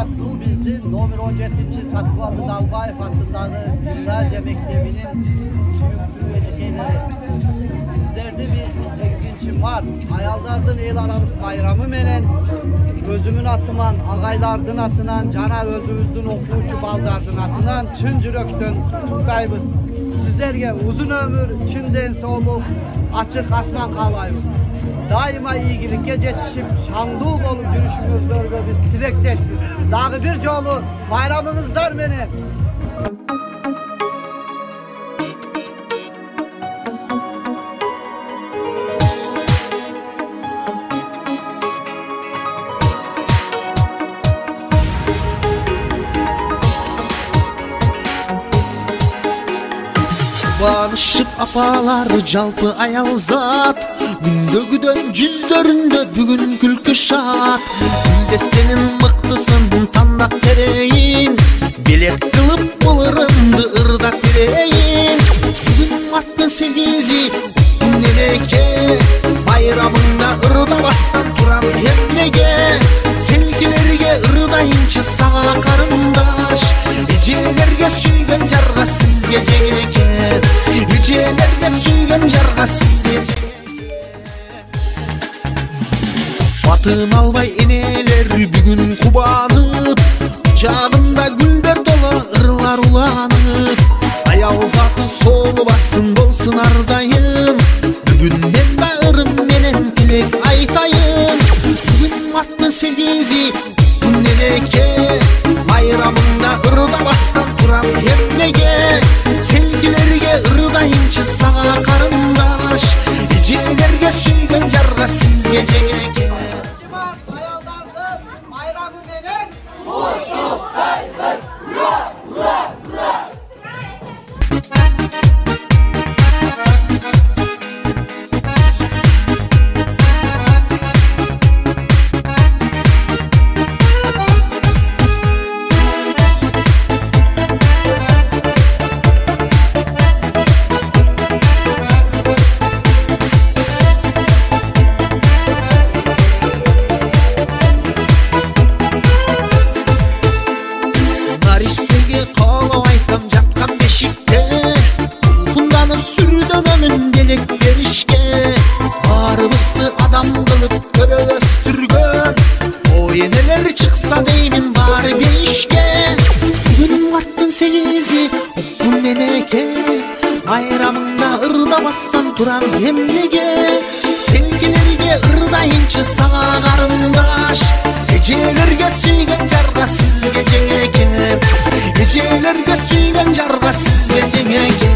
аттуу биздин номер 17 Сатыбалды Далбаев атындагы Гимназия мектебинин сүйүктүү эжекейлери. Сиздерди биз 8 март аялдардын эл аралык байрамы менен өзүмүн атыман, агайлардын атынан жана өзүбүздүн окуучу балдардын атынан чын жүрөктөн куттуктайбыз. Сиздерге узун өмүр, чын ден соолук, ачык асман каалайбыз. Daima iyilikке жетишип, шаңдуу болуп жүрүшүңүздөргө биз тилектешпиз. Дагы бир жолу байрамыңыздар менен. Barışıp apalar жалпы аял зат, күндөгүдөн жүздөрүндө бүгүн күлкү шат. Гүлдестенин мыктысын тандап берейин, белек кылып булырымды ырдап берейин. Бүгүн марттын 8-и күн элеке, байрамыңда ырдабастан турам эмнеге. Селкилерге ырдайынчы сага карындаш, эжелерге сүйгөн жарга сизге жеңеке. Эжелерге сүйгөн жарга сизге жеңеке. Батын албай энелер бүгүн кубанып, жагында гүлдөр толо ырлар уланып. Аял заты соолубасын болсун ардайым, бүгүн мен да ырым менен тилек айтайын. Бүгүн марттын 8-и күн элеке, байрамыңда ырдабастан турам эмнеге. Селкилерге ырдайынчы сага карындаш, эжелерге сүйгөн жарга сизге жеңеке. Аялдардын байрамы менен куттуктайбыз. Ура, ура, ура! Калып айтам жаткан бешикте, кулкунданып сүрдөнөмүн белек беришке. Баарыбызды адам кылып көрөбөстүргөн, ой энелер чыкса деймин баары бейишке. Бүгүн марттын 8-и күн элеке, байрамыңда ырдабастан турам эмнеге. Селкилерге ырдайынчы сага карындаш, эжелерге сүйгөн жарга сизге жеңеке. Эжелерге сүйгөн жарга сизге жеңеке.